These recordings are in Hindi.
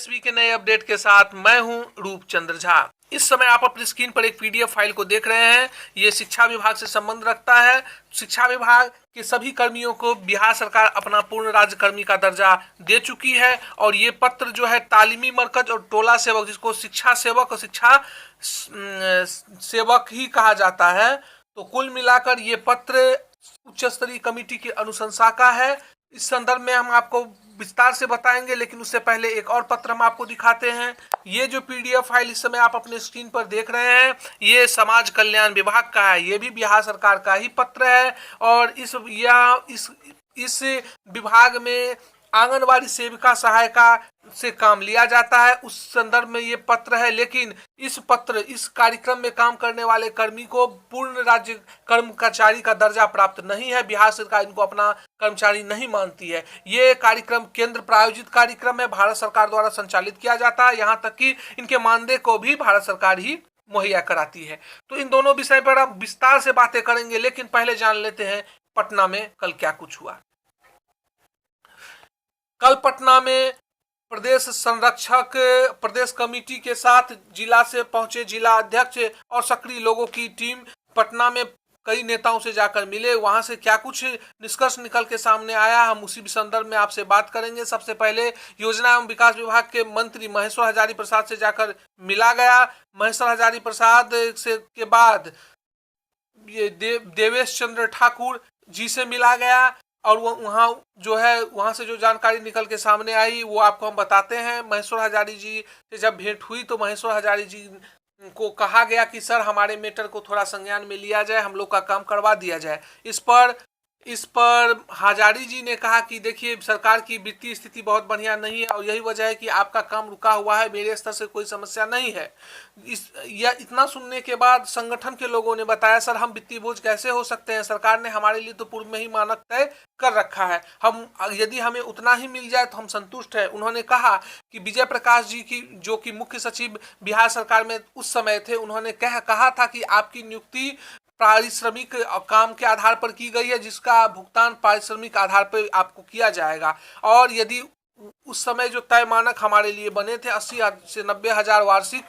टीएसवी के नए अपडेट के साथ मैं हूं रूपचंद्र झा। इस समय आप अपनी स्क्रीन पर एक पीडीएफ फाइल को देख रहे हैं। ये शिक्षा विभाग से संबंध रखता है। शिक्षा विभाग के सभी कर्मियों को बिहार सरकार अपना पूर्ण राज्य कर्मी का दर्जा दे चुकी है और ये पत्र जो है तालीमी मरकज और टोला सेवक, जिसको शिक्षा सेवक और शिक्षा सेवक ही कहा जाता है, तो कुल मिलाकर ये पत्र उच्च स्तरीय कमेटी की अनुशंसा का है। इस संदर्भ में हम आपको विस्तार से बताएंगे, लेकिन उससे पहले एक और पत्र हम आपको दिखाते हैं। ये जो पीडीएफ फाइल इस समय आप अपने स्क्रीन पर देख रहे हैं, ये समाज कल्याण विभाग का है। ये भी बिहार सरकार का ही पत्र है और इस विभाग में आंगनवाड़ी सेविका सहायिका से काम लिया जाता है, उस संदर्भ में ये पत्र है। लेकिन इस कार्यक्रम में काम करने वाले कर्मी को पूर्ण राज्य कर्मचारी का दर्जा प्राप्त नहीं है। बिहार सरकार इनको अपना कर्मचारी नहीं मानती है। ये कार्यक्रम केंद्र प्रायोजित कार्यक्रम है, भारत सरकार द्वारा संचालित किया जाता है। यहाँ तक कि इनके मानदेय को भी भारत सरकार ही मुहैया कराती है। तो इन दोनों विषय पर हम विस्तार से बातें करेंगे, लेकिन पहले जान लेते हैं पटना में कल क्या कुछ हुआ। कल पटना में प्रदेश संरक्षक प्रदेश कमेटी के साथ जिला से पहुंचे जिला अध्यक्ष और सक्रिय लोगों की टीम पटना में कई नेताओं से जाकर मिले। वहां से क्या कुछ निष्कर्ष निकल के सामने आया, हम उसी संदर्भ में आपसे बात करेंगे। सबसे पहले योजना एवं विकास विभाग के मंत्री महेश्वर हजारी प्रसाद से जाकर मिला गया। महेश्वर हजारी प्रसाद से के बाद ये देवेश चंद्र ठाकुर जी से मिला गया और वो वहाँ से जो जानकारी निकल के सामने आई वो आपको हम बताते हैं। महेश्वर हजारी जी से जब भेंट हुई तो महेश्वर हजारी जी को कहा गया कि सर हमारे मैटर को थोड़ा संज्ञान में लिया जाए, हम लोग का काम करवा दिया जाए। इस पर हजारी जी ने कहा कि देखिए सरकार की वित्तीय स्थिति बहुत बढ़िया नहीं है और यही वजह है कि आपका काम रुका हुआ है। मेरे स्तर से कोई समस्या नहीं है। इतना सुनने के बाद संगठन के लोगों ने बताया सर हम वित्तीय बोझ कैसे हो सकते हैं, सरकार ने हमारे लिए तो पूर्व में ही मानक तय कर रखा है, यदि हमें उतना ही मिल जाए तो हम संतुष्ट हैं। उन्होंने कहा कि विजय प्रकाश जी की जो कि मुख्य सचिव बिहार सरकार में उस समय थे, उन्होंने कहा था कि आपकी नियुक्ति पारिश्रमिक काम के आधार पर की गई है, जिसका भुगतान पारिश्रमिक आधार पर आपको किया जाएगा। और यदि उस समय जो तय मानक हमारे लिए बने थे 80 से 90 हजार वार्षिक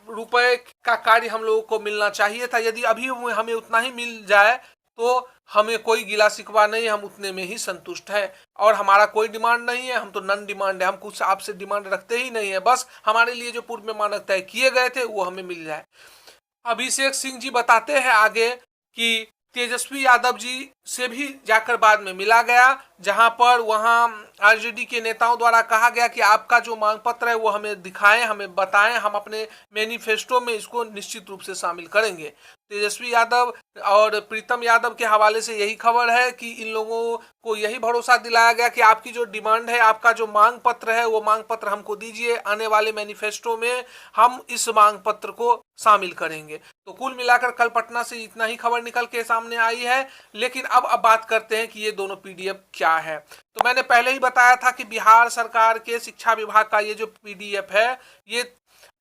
रुपए का कार्य हम लोगों को मिलना चाहिए था। यदि अभी हमें उतना ही मिल जाए तो हमें कोई गिला शिकवा नहीं, हम उतने में ही संतुष्ट है और हमारा कोई डिमांड नहीं है। हम तो नन डिमांड है, हम कुछ आपसे डिमांड रखते ही नहीं है। बस हमारे लिए जो पूर्व में मानक तय किए गए थे वो हमें मिल जाए। अभिषेक सिंह जी बताते हैं आगे कि तेजस्वी यादव जी से भी जाकर बाद में मिला गया, जहां पर वहां आरजेडी के नेताओं द्वारा कहा गया कि आपका जो मांग पत्र है वो हमें दिखाएं, हमें बताएं, हम अपने मैनिफेस्टो में इसको निश्चित रूप से शामिल करेंगे। तेजस्वी यादव और प्रीतम यादव के हवाले से यही खबर है कि इन लोगों को यही भरोसा दिलाया गया कि आपकी जो डिमांड है, आपका जो मांग पत्र है, वो मांग पत्र हमको दीजिए, आने वाले मैनिफेस्टो में हम इस मांग पत्र को शामिल करेंगे। तो कुल मिलाकर कल पटना से इतना ही खबर निकल के सामने आई है। लेकिन अब बात करते हैं कि ये दोनों पीडीएफ क्या है। तो मैंने पहले ही बताया था कि बिहार सरकार के शिक्षा विभाग का ये जो पीडीएफ है, ये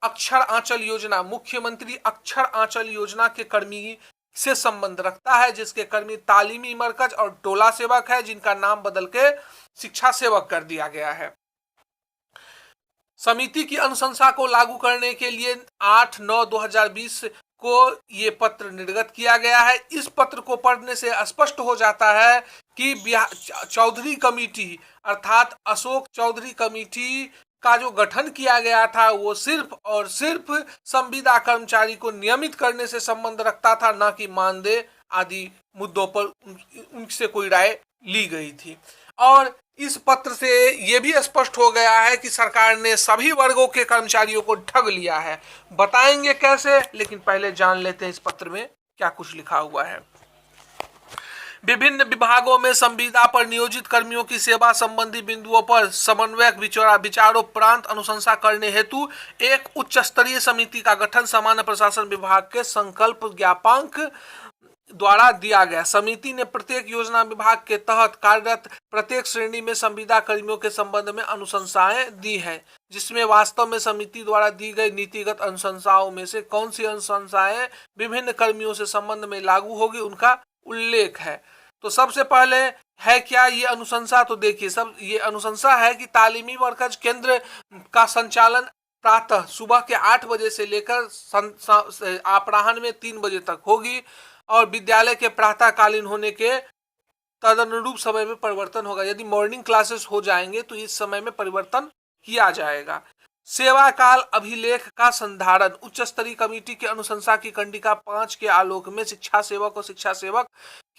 अक्षर आंचल योजना, मुख्यमंत्री अक्षर आंचल योजना के कर्मी से संबंध रखता है, जिसके कर्मी तालीमी मरकज और टोला सेवक है, जिनका नाम बदल के शिक्षा सेवक कर दिया गया है। समिति की अनुशंसा को लागू करने के लिए 8/9/2020 को ये पत्र निर्गत किया गया है। इस पत्र को पढ़ने से स्पष्ट हो जाता है कि चौधरी कमेटी अर्थात अशोक चौधरी कमेटी का जो गठन किया गया था वो सिर्फ और सिर्फ संविदा कर्मचारी को नियमित करने से संबंध रखता था, ना कि मानदेय आदि मुद्दों पर उनसे कोई राय ली गई थी। और इस पत्र से ये भी स्पष्ट हो गया है कि सरकार ने सभी वर्गों के कर्मचारियों को ठग लिया है। बताएंगे कैसे, लेकिन पहले जान लेते हैं इस पत्र में क्या कुछ लिखा हुआ है। विभिन्न विभागों में संविदा पर नियोजित कर्मियों की सेवा संबंधी बिंदुओं पर समन्वयक विचारोपरांत अनुशंसा करने हेतु एक उच्च स्तरीय समिति का गठन सामान्य प्रशासन विभाग के संकल्प ज्ञापांक द्वारा दिया गया। समिति ने प्रत्येक योजना विभाग के तहत कार्यरत प्रत्येक श्रेणी में संविदा कर्मियों के संबंध में अनुशंसाएं दी हैं, जिसमें वास्तव में समिति द्वारा दी गई नीतिगत अनुशंसाओं में से कौन सी अनुशंसाएं विभिन्न कर्मियों से संबंध में लागू होगी उनका उल्लेख है। तो सबसे पहले है क्या ये अनुशंसा, तो देखिए सब ये अनुशंसा है कि तालीमी मरकज केंद्र का संचालन प्रातः सुबह के 8 बजे से लेकर अपराह्न में 3 बजे तक होगी और विद्यालय के प्रातःकालीन होने के तदनुरूप समय में परिवर्तन होगा। यदि मॉर्निंग क्लासेस हो जाएंगे तो इस समय में परिवर्तन किया जाएगा। सेवा काल अभिलेख का संधारण उच्च स्तरीय कमेटी के अनुशंसा की कंडिका 5 के आलोक में शिक्षा सेवक और शिक्षा सेवक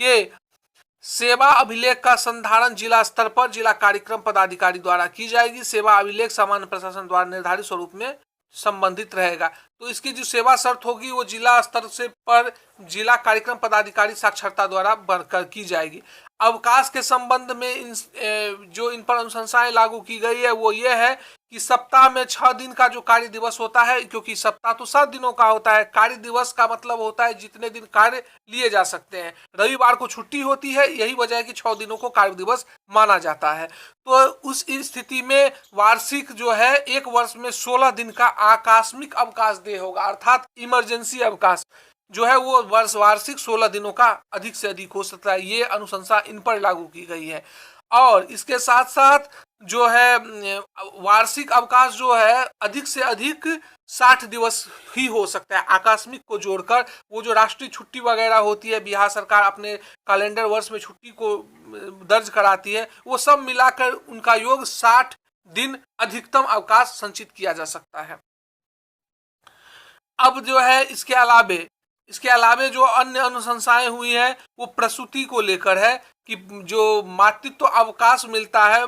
के सेवा अभिलेख का संधारण जिला स्तर पर जिला कार्यक्रम पदाधिकारी द्वारा की जाएगी। सेवा अभिलेख सामान्य प्रशासन द्वारा निर्धारित स्वरूप में संबंधित रहेगा। तो इसकी जो सेवा शर्त होगी वो जिला स्तर से पर जिला कार्यक्रम पदाधिकारी साक्षरता द्वारा बनकर की जाएगी। अवकाश के संबंध में इन पर अनुशंसाएं लागू की गई है वो ये है कि सप्ताह में 6 दिन का जो कार्य दिवस होता है, क्योंकि सप्ताह तो 7 दिनों का होता है, कार्य दिवस का मतलब होता है जितने दिन कार्य लिए जा सकते हैं। रविवार को छुट्टी होती है, यही वजह है कि 6 दिनों को कार्य दिवस माना जाता है। तो उस स्थिति में वार्षिक जो है 1 वर्ष में 16 दिन का आकस्मिक अवकाश दे होगा, अर्थात इमरजेंसी अवकाश जो है वो वार्षिक 16 दिनों का अधिक से अधिक हो सकता है। ये अनुशंसा इन पर लागू की गई है। और इसके साथ साथ जो है वार्षिक अवकाश जो है अधिक से अधिक 60 दिवस ही हो सकता है, आकस्मिक को जोड़कर। वो जो राष्ट्रीय छुट्टी वगैरह होती है, बिहार सरकार अपने कैलेंडर वर्ष में छुट्टी को दर्ज कराती है, वो सब मिलाकर उनका योग 60 दिन अधिकतम अवकाश संचित किया जा सकता है। अब जो है इसके अलावे जो अन्य अनुशंसाएं हुई हैं वो प्रसूति को लेकर है कि जो मातृत्व अवकाश मिलता है,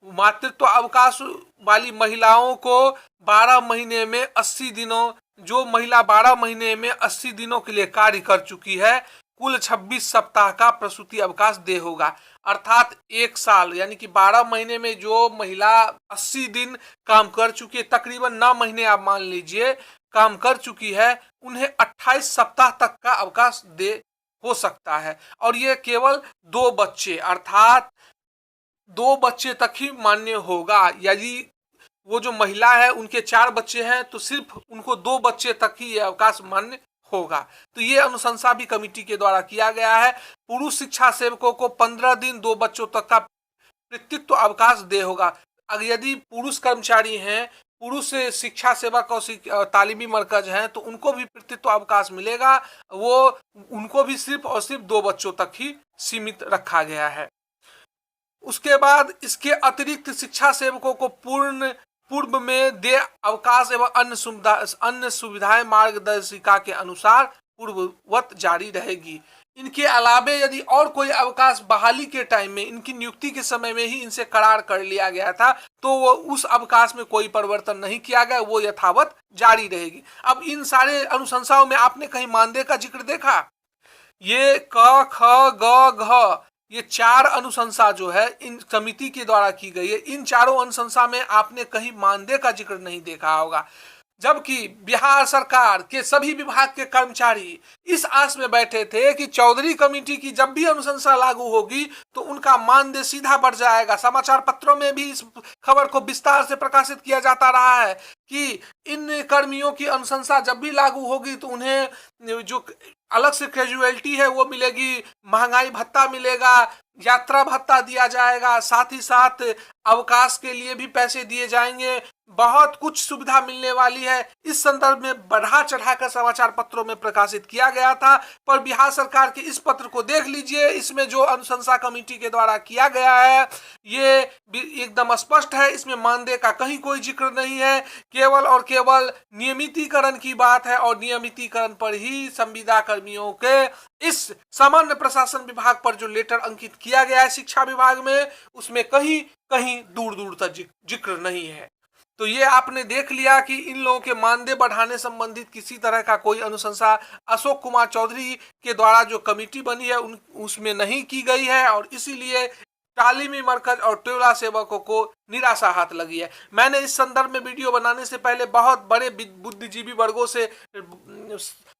मातृत्व अवकाश वाली महिलाओं को 12 महीने में 80 दिनों, जो महिला 12 महीने में 80 दिनों के लिए कार्य कर चुकी है, कुल 26 सप्ताह का प्रसूति अवकाश दे होगा। अर्थात 1 साल यानी कि 12 महीने में जो महिला 80 दिन काम कर चुकी है, तकरीबन 9 महीने आप मान लीजिए काम कर चुकी है, उन्हें 28 सप्ताह तक का अवकाश दे हो सकता है। और ये केवल 2 बच्चे अर्थात 2 बच्चे तक ही मान्य होगा। यदि वो जो महिला है उनके 4 बच्चे हैं तो सिर्फ उनको 2 बच्चे तक ही ये अवकाश मान्य होगा। तो ये अनुशंसा भी कमेटी के द्वारा किया गया है। पुरुष शिक्षा सेवकों को 15 दिन 2 बच्चों तक का पितृत्व अवकाश दे होगा। अगर यदि पुरुष कर्मचारी हैं, पुरुष शिक्षा सेवक और तालीमी मरकज हैं तो उनको भी पितृत्व अवकाश मिलेगा। वो उनको भी सिर्फ और सिर्फ 2 बच्चों तक ही सीमित रखा गया है। उसके बाद इसके अतिरिक्त शिक्षा सेवकों को पूर्व में दे अवकाश एवं अन्य सुविधाएं मार्गदर्शिका के अनुसार पूर्ववत जारी रहेगी। इनके अलावे यदि और कोई अवकाश बहाली के टाइम में, इनकी नियुक्ति के समय में ही इनसे करार कर लिया गया था, तो वो उस अवकाश में कोई परिवर्तन नहीं किया गया, वो यथावत जारी रहेगी। अब इन सारे अनुशंसाओं में आपने कहीं मानदेय का जिक्र देखा? ये क ख ग घ ये 4 अनुशंसा जो है इन समिति के द्वारा की गई है। इन चारों अनुशंसा में आपने कहीं मानदेय का जिक्र नहीं देखा होगा, जबकि बिहार सरकार के सभी विभाग के कर्मचारी इस आस में बैठे थे कि चौधरी कमेटी की जब भी अनुशंसा लागू होगी तो उनका मानदेय सीधा बढ़ जाएगा। समाचार पत्रों में भी इस खबर को विस्तार से प्रकाशित किया जाता रहा है कि इन कर्मियों की अनुशंसा जब भी लागू होगी तो उन्हें जो अलग से ग्रेजुएलिटी है वो मिलेगी, महंगाई भत्ता मिलेगा, यात्रा भत्ता दिया जाएगा, साथ ही साथ अवकाश के लिए भी पैसे दिए जाएंगे, बहुत कुछ सुविधा मिलने वाली है। इस संदर्भ में बढ़ा चढ़ाकर समाचार पत्रों में प्रकाशित किया गया था। पर बिहार सरकार के इस पत्र को देख लीजिए, इसमें जो अनुशंसा कमेटी के द्वारा किया गया है ये एकदम स्पष्ट है, इसमें मानदेय का कहीं कोई जिक्र नहीं है, केवल और केवल नियमितीकरण की बात है। और नियमितीकरण पर ही संविदा कर्मियों के इस सामान्य प्रशासन विभाग पर जो लेटर अंकित किया गया है शिक्षा विभाग में, उसमें कहीं कहीं दूर दूर तक जिक्र नहीं है। तो ये आपने देख लिया कि इन लोगों के मानदेय बढ़ाने संबंधित किसी तरह का कोई अनुशंसा अशोक कुमार चौधरी के द्वारा जो कमेटी बनी है उसमें नहीं की गई है, और इसीलिए तालीमी मरकज और टोला सेवकों को निराशा हाथ लगी है। मैंने इस संदर्भ में वीडियो बनाने से पहले बहुत बड़े बुद्धिजीवी वर्गों से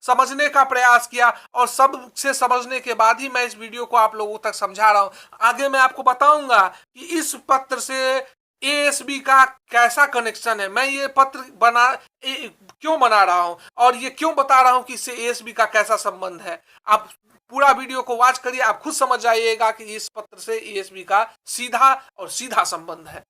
समझने का प्रयास किया, और सबसे समझने के बाद ही मैं इस वीडियो को आप लोगों तक समझा रहा हूं। आगे मैं आपको बताऊंगा कि इस पत्र से एएसबी का कैसा कनेक्शन है, मैं ये पत्र क्यों बना रहा हूं और ये क्यों बता रहा हूं कि इससे एएसबी का कैसा संबंध है। आप पूरा वीडियो को वॉच करिए, आप खुद समझ जाइएगा कि इस पत्र से ईएसबी का सीधा और सीधा संबंध है।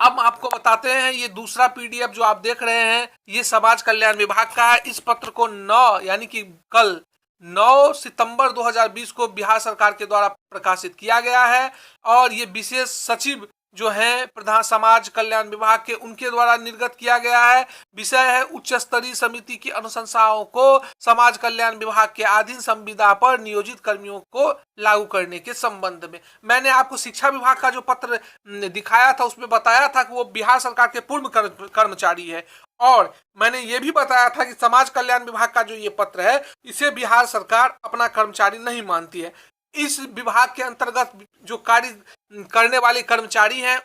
अब आपको बताते हैं, ये दूसरा पीडीएफ जो आप देख रहे हैं ये समाज कल्याण विभाग का है। इस पत्र को 9 यानी कि कल 9 सितंबर 2020 को बिहार सरकार के द्वारा प्रकाशित किया गया है और ये विशेष सचिव जो हैं प्रधान समाज कल्याण विभाग के, उनके द्वारा निर्गत किया गया है। विषय है उच्च स्तरीय समिति की अनुशंसाओं को समाज कल्याण विभाग के अधीन संविदा पर नियोजित कर्मियों को लागू करने के संबंध में। मैंने आपको शिक्षा विभाग का जो पत्र दिखाया था उसमें बताया था कि वो बिहार सरकार के पूर्व कर्मचारी है और मैंने ये भी बताया था कि समाज कल्याण विभाग का जो ये पत्र है इसे बिहार सरकार अपना कर्मचारी नहीं मानती है। इस विभाग के अंतर्गत जो कार्य करने वाले कर्मचारी हैं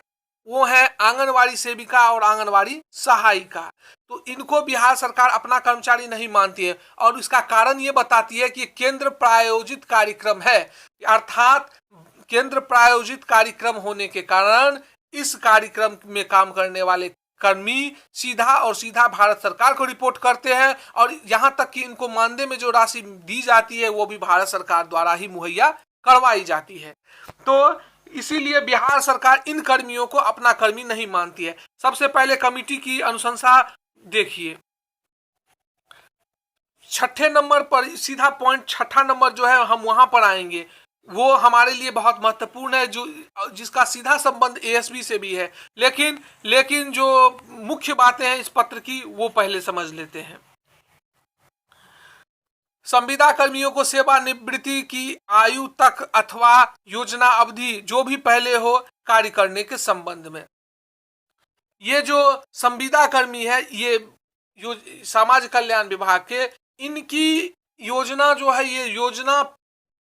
वो है आंगनवाड़ी सेविका और आंगनवाड़ी सहायिका। तो इनको बिहार सरकार अपना कर्मचारी नहीं मानती है और इसका कारण ये बताती है कि केंद्र प्रायोजित कार्यक्रम है, अर्थात केंद्र प्रायोजित कार्यक्रम होने के कारण इस कार्यक्रम में काम करने वाले कर्मी सीधा भारत सरकार को रिपोर्ट करते हैं और यहां तक कि इनको मानदेय में जो राशि दी जाती है वो भी भारत सरकार द्वारा ही मुहैया करवाई जाती है। तो इसीलिए बिहार सरकार इन कर्मियों को अपना कर्मी नहीं मानती है। सबसे पहले कमेटी की अनुशंसा देखिए, छठे नंबर पर सीधा पॉइंट, छठा नंबर जो है हम वहां पर आएंगे, वो हमारे लिए बहुत महत्वपूर्ण है, जो जिसका सीधा संबंध एएसबी से भी है। लेकिन जो मुख्य बातें हैं इस पत्र की वो पहले समझ लेते हैं। संविदा कर्मियों को सेवानिवृत्ति की आयु तक अथवा योजना अवधि जो भी पहले हो कार्य करने के संबंध में, ये जो संविदा कर्मी है ये समाज कल्याण विभाग के, इनकी योजना जो है ये योजना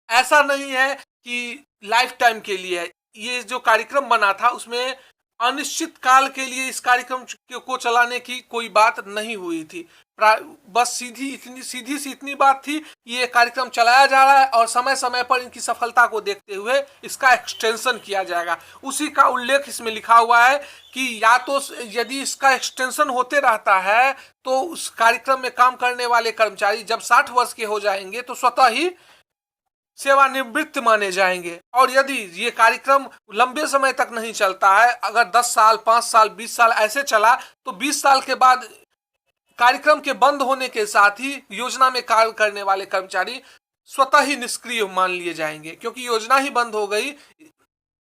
ऐसा नहीं है कि लाइफ टाइम के लिए है। ये जो कार्यक्रम बना था उसमें अनिश्चित काल के लिए इस कार्यक्रम को चलाने की कोई बात नहीं हुई थी। बस सीधी सी इतनी बात थी, ये कार्यक्रम चलाया जा रहा है और समय समय पर इनकी सफलता को देखते हुए इसका एक्सटेंशन किया जाएगा। उसी का उल्लेख इसमें लिखा हुआ है कि या तो यदि इसका एक्सटेंशन होते रहता है तो उस कार्यक्रम में काम करने वाले कर्मचारी जब 60 वर्ष के हो जाएंगे तो स्वतः ही सेवानिवृत्त माने जाएंगे, और यदि ये कार्यक्रम लंबे समय तक नहीं चलता है, अगर 10 साल 5 साल 20 साल ऐसे चला तो 20 साल के बाद कार्यक्रम के बंद होने के साथ ही योजना में कार्य करने वाले कर्मचारी स्वतः ही निष्क्रिय मान लिए जाएंगे, क्योंकि योजना ही बंद हो गई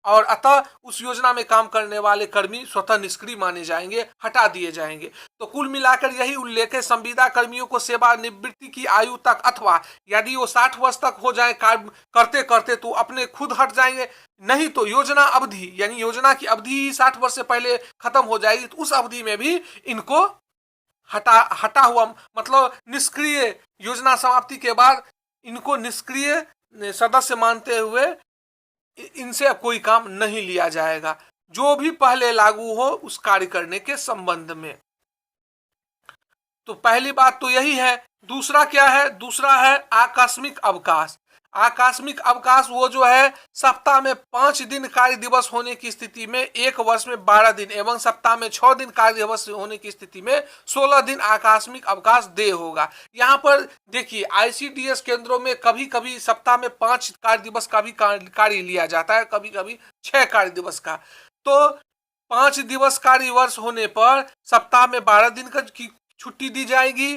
और अतः उस योजना में काम करने वाले कर्मी स्वतः निष्क्रिय माने जाएंगे, हटा दिए जाएंगे। तो कुल मिलाकर यही उल्लेख है, संविदा कर्मियों को सेवानिवृत्ति की आयु तक अथवा यदि वो 60 वर्ष तक हो जाए कार्य करते करते तो अपने खुद हट जाएंगे, नहीं तो योजना अवधि यानी योजना की अवधि 60 वर्ष से पहले खत्म हो जाएगी तो उस अवधि में भी इनको हटा हुआ मतलब निष्क्रिय, योजना समाप्ति के बाद इनको निष्क्रिय सदस्य मानते हुए इनसे अब कोई काम नहीं लिया जाएगा, जो भी पहले लागू हो उस कार्य करने के संबंध में। तो पहली बात तो यही है। दूसरा क्या है? दूसरा है आकस्मिक अवकाश। आकस्मिक अवकाश वो जो है सप्ताह में 5 दिन कार्य दिवस होने की स्थिति में 1 वर्ष में 12 दिन एवं सप्ताह में 6 दिन कार्य दिवस होने की स्थिति में 16 दिन आकस्मिक अवकाश दे होगा। यहाँ पर देखिए आईसीडीएस केंद्रों में कभी कभी सप्ताह में 5 कार्य दिवस का भी कार्य लिया जाता है, कभी कभी 6 कार्य दिवस का। तो 5 दिवस कार्य वर्ष होने पर सप्ताह में 12 दिन की छुट्टी दी जाएगी,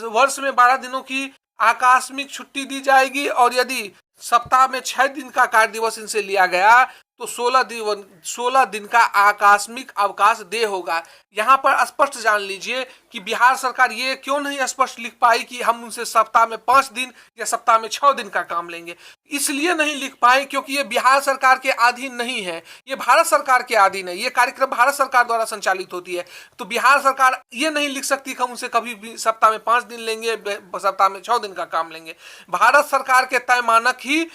वर्ष में 12 दिनों की आकस्मिक छुट्टी दी जाएगी, और यदि सप्ताह में 6 दिन का कार्य दिवस इनसे लिया गया तो 16 दिन का आकस्मिक अवकाश दे होगा। यहाँ पर स्पष्ट जान लीजिए कि बिहार सरकार ये क्यों नहीं स्पष्ट लिख पाई कि हम उनसे सप्ताह में 5 दिन या सप्ताह में 6 दिन का काम लेंगे। इसलिए नहीं लिख पाए क्योंकि ये बिहार सरकार के अधीन नहीं है, ये भारत सरकार के अधीन है, ये कार्यक्रम भारत सरकार द्वारा संचालित होती है। तो बिहार सरकार ये नहीं लिख सकती कि हम उनसे कभी भी सप्ताह में 5 दिन लेंगे, सप्ताह में 6 दिन का काम लेंगे। भारत सरकार के तय मानक ही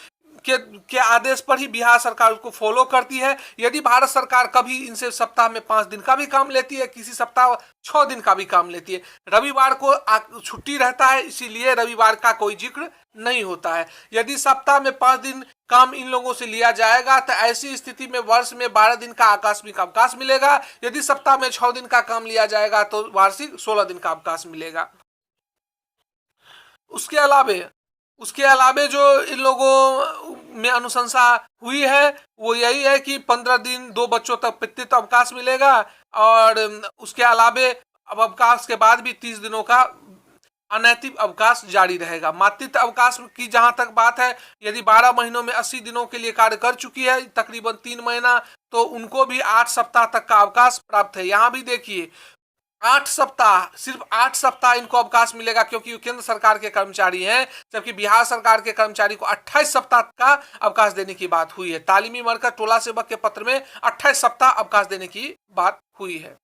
के आदेश पर ही बिहार सरकार उसको फॉलो करती है। यदि भारत सरकार कभी इनसे सप्ताह में 5 दिन का भी काम लेती है, किसी सप्ताह 6 दिन का भी काम लेती है, रविवार को छुट्टी रहता है, इसीलिए रविवार का कोई जिक्र नहीं होता है। यदि सप्ताह में 5 दिन काम इन लोगों से लिया जाएगा तो ऐसी स्थिति में वर्ष में 12 दिन का आकस्मिक अवकाश मिलेगा। यदि सप्ताह में 6 दिन का काम लिया जाएगा तो वार्षिक 16 दिन का अवकाश मिलेगा। उसके अलावे जो इन लोगों में अनुशंसा हुई है वो यही है कि 15 दिन 2 बच्चों तक पितृत्व अवकाश मिलेगा, और उसके अलावे अब अवकाश के बाद भी 30 दिनों का अनैतिक अवकाश जारी रहेगा। मातृत्व अवकाश की जहां तक बात है, यदि 12 महीनों में 80 दिनों के लिए कार्य कर चुकी है, तकरीबन 3 महीना, तो उनको भी 8 सप्ताह तक का अवकाश प्राप्त है। यहाँ भी देखिए 8 सप्ताह, सिर्फ 8 सप्ताह इनको अवकाश मिलेगा, क्योंकि केंद्र सरकार के कर्मचारी हैं, जबकि बिहार सरकार के कर्मचारी को 28 सप्ताह का अवकाश देने की बात हुई है। तालीमी मरकज टोला सेवक के पत्र में 28 सप्ताह अवकाश देने की बात हुई है।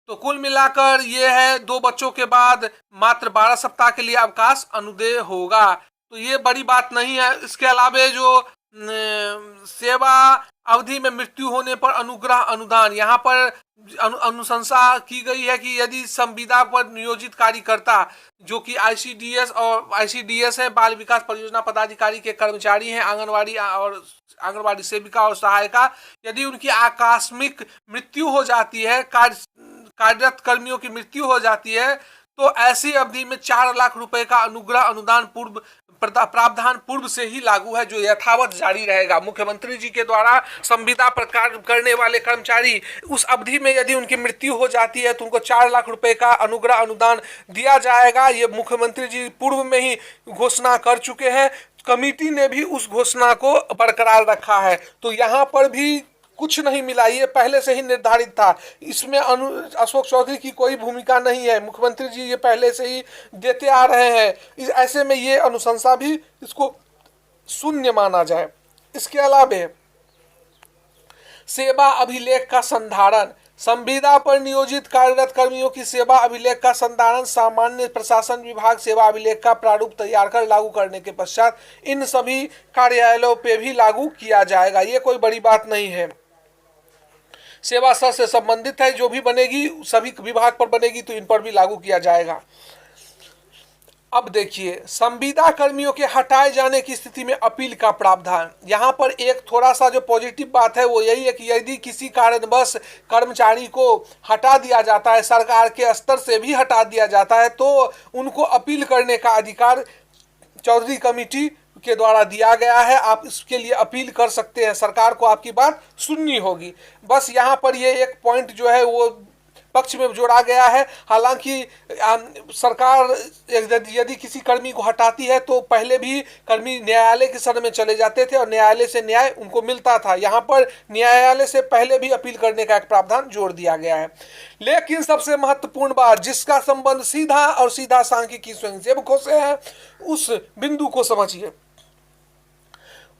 तो कुल मिलाकर ये है 2 बच्चों के बाद मात्र 12 सप्ताह के लिए अवकाश अनुदेय होगा। तो ये बड़ी बात नहीं है। इसके अलावे जो सेवा अवधि में मृत्यु होने पर अनुग्रह अनुदान, यहाँ पर अनुशंसा की गई है कि यदि संविदा पर नियोजित कार्यकर्ता जो कि आईसीडीएस है, बाल विकास परियोजना पदाधिकारी के कर्मचारी हैं, आंगनवाड़ी सेविका और सहायिका, यदि उनकी आकस्मिक मृत्यु हो जाती है, कार्यरत कर्मियों की मृत्यु हो जाती है, तो ऐसी अवधि में 4 लाख रुपए का अनुग्रह अनुदान प्रावधान पूर्व से ही लागू है, जो यथावत जारी रहेगा। मुख्यमंत्री जी के द्वारा संविदा पर कार्य करने वाले कर्मचारी उस अवधि में यदि उनकी मृत्यु हो जाती है तो उनको 4 लाख रुपए का अनुग्रह अनुदान दिया जाएगा। ये मुख्यमंत्री जी पूर्व में ही घोषणा कर चुके हैं। कमेटी ने भी उस घोषणा को बरकरार रखा है। तो यहाँ पर भी कुछ नहीं मिला, ये पहले से ही निर्धारित था। इसमें अशोक चौधरी की कोई भूमिका नहीं है। मुख्यमंत्री जी ये पहले से ही देते आ रहे हैं। ऐसे में ये अनुशंसा भी इसको शून्य माना जाए। इसके अलावे सेवा अभिलेख का संधारण, संविदा पर नियोजित कार्यरत कर्मियों की सेवा अभिलेख का संधारण सामान्य प्रशासन विभाग सेवा अभिलेख का प्रारूप तैयार कर लागू करने के पश्चात इन सभी कार्यालयों पे भी लागू किया जाएगा। ये कोई बड़ी बात नहीं है। सेवा स्तर से संबंधित है, जो भी बनेगी सभी विभाग पर बनेगी, तो इन पर भी लागू किया जाएगा। अब देखिए संविदा कर्मियों के हटाए जाने की स्थिति में अपील का प्रावधान। यहाँ पर एक थोड़ा सा जो पॉजिटिव बात है वो यही है कि यदि किसी कारणवश कर्मचारी को हटा दिया जाता है, सरकार के स्तर से भी हटा दिया जाता है, तो उनको अपील करने का अधिकार चौधरी कमेटी के द्वारा दिया गया है। आप इसके लिए अपील कर सकते हैं, सरकार को आपकी बात सुननी होगी। बस यहाँ पर ये एक पॉइंट जो है वो पक्ष में जोड़ा गया है। हालांकि सरकार यदि किसी कर्मी को हटाती है तो पहले भी कर्मी न्यायालय के शरण में चले जाते थे और न्यायालय से न्याय उनको मिलता था। यहाँ पर न्यायालय से पहले भी अपील करने का एक प्रावधान जोड़ दिया गया है। लेकिन सबसे महत्वपूर्ण बात, जिसका संबंध सीधा और सीधा सांख्यिकी स्वयंसेवकों से है, उस बिंदु को समझिए।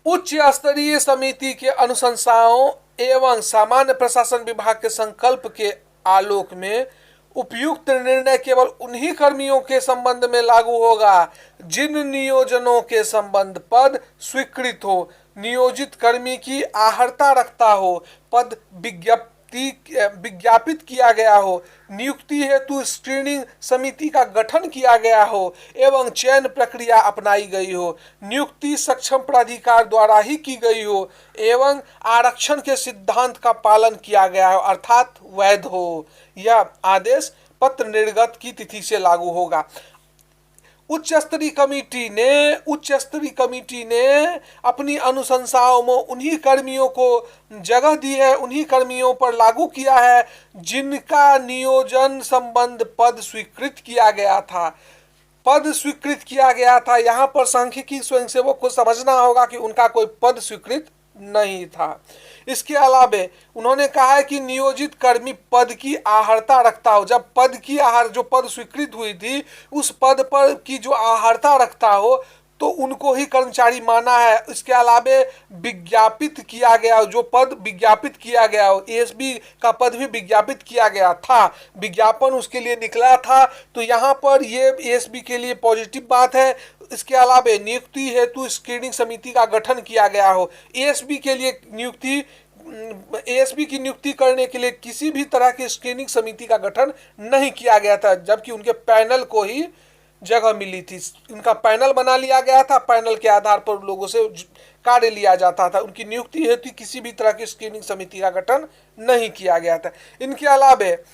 उच्च स्तरीय समिति के अनुशंसाओं एवं सामान्य प्रशासन विभाग के संकल्प के आलोक में उपयुक्त निर्णय केवल उन्हीं कर्मियों के संबंध में लागू होगा जिन नियोजनों के संबंध पद स्वीकृत हो, नियोजित कर्मी की आहर्ता रखता हो, पद विज्ञापित किया गया हो, नियुक्ति हेतु स्क्रीनिंग समिति का गठन किया गया हो एवं चयन प्रक्रिया अपनाई गई हो, नियुक्ति सक्षम प्राधिकार द्वारा ही की गई हो एवं आरक्षण के सिद्धांत का पालन किया गया हो, अर्थात वैध हो। यह आदेश पत्र निर्गत की तिथि से लागू होगा। उच्च स्तरीय कमेटी ने अपनी अनुशंसाओं में उन्हीं कर्मियों को जगह दी है, उन्हीं कर्मियों पर लागू किया है जिनका नियोजन संबंध पद स्वीकृत किया गया था। यहाँ पर सांख्यिकी स्वयंसेवक को समझना होगा कि उनका कोई पद स्वीकृत नहीं था। इसके अलावे उन्होंने कहा है कि नियोजित कर्मी पद की आहर्ता रखता हो। जब पद की जो पद स्वीकृत हुई थी उस पद पर की जो आहर्ता रखता हो तो उनको ही कर्मचारी माना है। इसके अलावे विज्ञापित किया गया, जो पद विज्ञापित किया गया हो, एएसबी का पद भी विज्ञापित किया गया था, विज्ञापन उसके लिए निकला था, तो यहाँ पर ये एएसबी के लिए पॉजिटिव बात है। इसके अलावे नियुक्ति हेतु स्क्रीनिंग समिति का गठन किया गया हो। एएसबी की नियुक्ति करने के लिए किसी भी तरह की स्क्रीनिंग समिति का गठन नहीं किया गया था, जबकि उनके पैनल को ही जगह मिली थी। इनका पैनल बना लिया गया था, पैनल के आधार पर लोगों से कार्य लिया जाता था। उनकी नियुक्ति हेतु किसी भी तरह की स्क्रीनिंग समिति का गठन नहीं किया गया था। इनके अलावे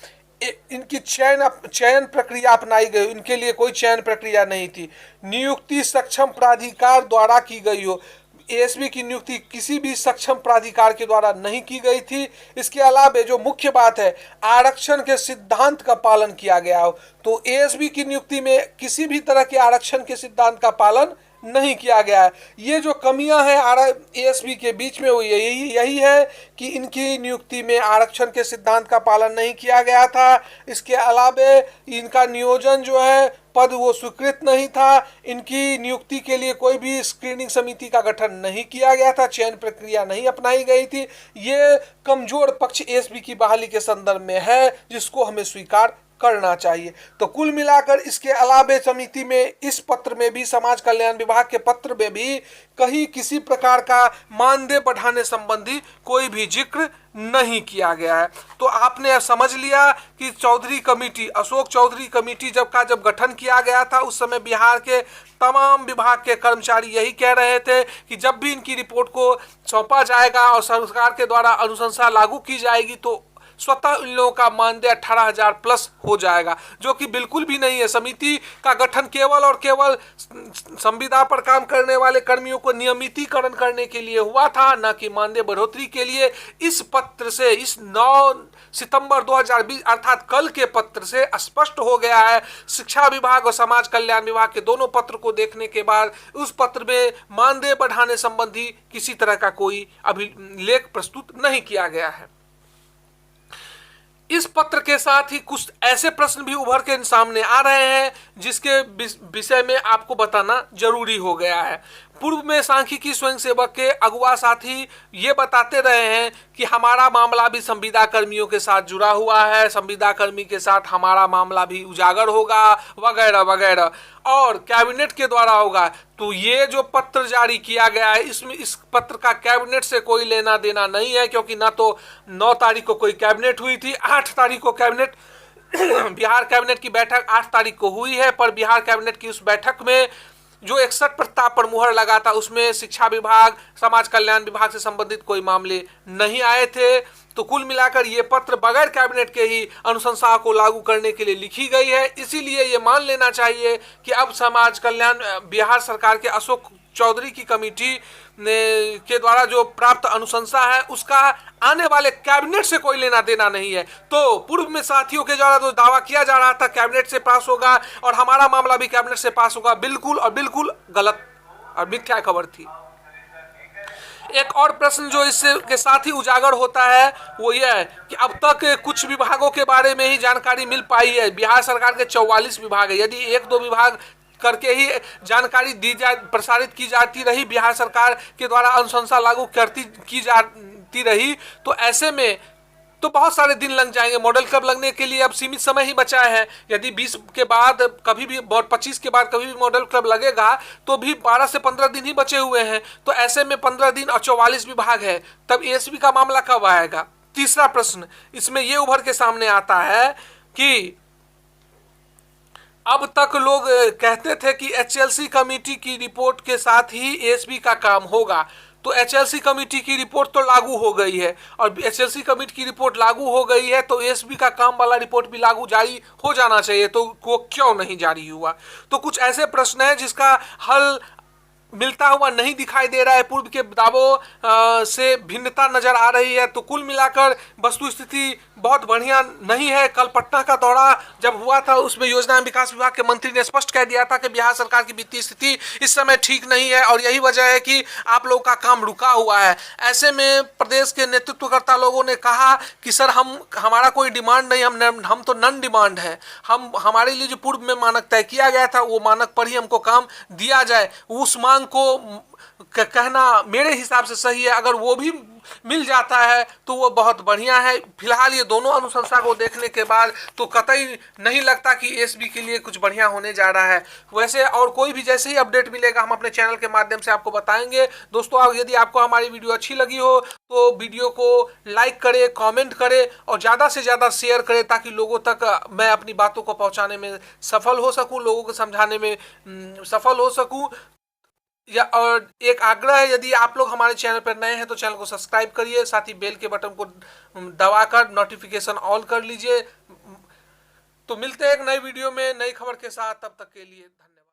इनकी चयन प्रक्रिया अपनाई गई, इनके लिए कोई चयन प्रक्रिया नहीं थी। नियुक्ति सक्षम प्राधिकार द्वारा की गई हो, एएसपी की नियुक्ति किसी भी सक्षम प्राधिकार के द्वारा नहीं की गई थी। इसके अलावा जो मुख्य बात है, आरक्षण के सिद्धांत का पालन किया गया हो, तो एएसपी की नियुक्ति में किसी भी तरह के आरक्षण के सिद्धांत का पालन नहीं किया गया है। ये जो कमियां हैं एएसपी के बीच में, वो यही है कि इनकी नियुक्ति में आरक्षण के सिद्धांत का पालन नहीं किया गया था। इसके अलावा इनका नियोजन जो है पद वो स्वीकृत नहीं था। इनकी नियुक्ति के लिए कोई भी स्क्रीनिंग समिति का गठन नहीं किया गया था, चयन प्रक्रिया नहीं अपनाई गई थी। ये कमजोर पक्ष एएसपी की बहाली के संदर्भ में है, जिसको हमें स्वीकार करना चाहिए। तो कुल मिलाकर इसके अलावा समिति में इस पत्र में भी, समाज कल्याण विभाग के पत्र में भी कहीं किसी प्रकार का मानदेय बढ़ाने संबंधी कोई भी जिक्र नहीं किया गया है। तो आपने समझ लिया कि चौधरी कमेटी, अशोक चौधरी कमेटी जब गठन किया गया था, उस समय बिहार के तमाम विभाग के कर्मचारी यही कह रहे थे कि जब भी इनकी रिपोर्ट को सौंपा जाएगा और सरकार के द्वारा अनुशंसा लागू की जाएगी तो स्वतः इन लोगों का मानदेय 18,000 प्लस हो जाएगा, जो कि बिल्कुल भी नहीं है। समिति का गठन केवल और केवल संविदा पर काम करने वाले कर्मियों को नियमितीकरण करने के लिए हुआ था, न कि मानदेय बढ़ोतरी के लिए। इस पत्र से, इस 9 सितंबर 2020 अर्थात कल के पत्र से स्पष्ट हो गया है। शिक्षा विभाग और समाज कल्याण विभाग के दोनों पत्र को देखने के बाद उस पत्र में मानदेय बढ़ाने संबंधी किसी तरह का कोई अभिलेख प्रस्तुत नहीं किया गया है। इस पत्र के साथ ही कुछ ऐसे प्रश्न भी उभर के सामने आ रहे हैं जिसके विषय में आपको बताना जरूरी हो गया है। पूर्व में सांख्यिकी स्वयंसेवक के अगुआ साथी ये बताते रहे हैं कि हमारा मामला भी संविदा कर्मियों के साथ जुड़ा हुआ है, संविदा कर्मी के साथ हमारा मामला भी उजागर होगा, वगैरह वगैरह, और कैबिनेट के द्वारा होगा। तो ये जो पत्र जारी किया गया है, इसमें इस पत्र का कैबिनेट से कोई लेना देना नहीं है, क्योंकि ना तो 9 तारीख को कोई कैबिनेट हुई थी, 8 तारीख को कैबिनेट बिहार कैबिनेट की बैठक 8 तारीख को हुई है, पर बिहार कैबिनेट की उस बैठक में जो 61 प्रस्ताव पर मुहर लगा था, उसमें शिक्षा विभाग, समाज कल्याण विभाग से संबंधित कोई मामले नहीं आए थे। तो कुल मिलाकर ये पत्र बगैर कैबिनेट के ही अनुशंसा को लागू करने के लिए लिखी गई है। इसीलिए ये मान लेना चाहिए कि अब समाज कल्याण बिहार सरकार के अशोक चौधरी की कमेटी के द्वारा जो प्राप्त अनुशंसा है, उसका आने वाले कैबिनेट से कोई लेना देना नहीं है। तो पूर्व में साथियों के द्वारा जो दावा किया जा रहा था कैबिनेट से पास होगा और हमारा मामला भी कैबिनेट से पास होगा, बिल्कुल और बिल्कुल गलत और मिथ्या खबर थी। एक और प्रश्न जो इससे के साथ ही उजागर होता है वो ये है कि अब तक कुछ विभागों के बारे में ही जानकारी मिल पाई है। बिहार सरकार के 44 विभाग है, यदि 1-2 विभाग करके ही जानकारी प्रसारित की जाती रही, बिहार सरकार के द्वारा अनुशंसा लागू की जाती रही, तो ऐसे में तो बहुत सारे दिन लग जाएंगे। मॉडल क्लब लगने के लिए अब सीमित समय ही बचा है। यदि 20 के बाद कभी भी, 25 के बाद कभी भी मॉडल क्लब लगेगा तो भी 12 से 15 दिन ही बचे हुए हैं। तो ऐसे में 15 दिन और 44 विभाग है, तब एएसपी का मामला कब आएगा? तीसरा प्रश्न इसमें यह उभर के सामने आता है कि अब तक लोग कहते थे कि एचएलसी कमेटी की रिपोर्ट के साथ ही एएसपी का काम होगा। तो एचएलसी कमेटी की रिपोर्ट तो लागू हो गई है, और एचएलसी कमेटी की रिपोर्ट लागू हो गई है तो एएसपी का काम वाला रिपोर्ट भी लागू जारी हो जाना चाहिए, तो वो क्यों नहीं जारी हुआ? तो कुछ ऐसे प्रश्न हैं जिसका हल मिलता हुआ नहीं दिखाई दे रहा है, पूर्व के दावों से भिन्नता नजर आ रही है। तो कुल मिलाकर वस्तु स्थिति बहुत बढ़िया नहीं है। कल पटना का दौरा जब हुआ था उसमें योजना विकास विभाग के मंत्री ने स्पष्ट कह दिया था कि बिहार सरकार की वित्तीय स्थिति इस समय ठीक नहीं है और यही वजह है कि आप लोगों का काम रुका हुआ है। ऐसे में प्रदेश के नेतृत्वकर्ता लोगों ने कहा कि सर हमारा कोई डिमांड नहीं, हम तो नन डिमांड है, हमारे लिए जो पूर्व में मानक तय किया गया था वो मानक पर ही हमको काम दिया जाए। उस मांग को कहना मेरे हिसाब से सही है। अगर वो भी मिल जाता है तो वो बहुत बढ़िया है। फिलहाल ये दोनों अनुशंसा को देखने के बाद तो कतई नहीं लगता कि एएसपी के लिए कुछ बढ़िया होने जा रहा है। वैसे और कोई भी जैसे ही अपडेट मिलेगा हम अपने चैनल के माध्यम से आपको बताएंगे। दोस्तों, यदि आपको हमारी वीडियो अच्छी लगी हो तो वीडियो को लाइक करें, कमेंट करें और ज़्यादा से ज़्यादा शेयर करें, ताकि लोगों तक मैं अपनी बातों को पहुँचाने में सफल हो सकूँ, लोगों को समझाने में सफल हो सकूँ। और एक आग्रह है, यदि आप लोग हमारे चैनल पर नए हैं तो चैनल को सब्सक्राइब करिए, साथ ही बेल के बटन को दबाकर नोटिफिकेशन ऑल कर लीजिए। तो मिलते हैं एक नई वीडियो में नई खबर के साथ, तब तक के लिए धन्यवाद।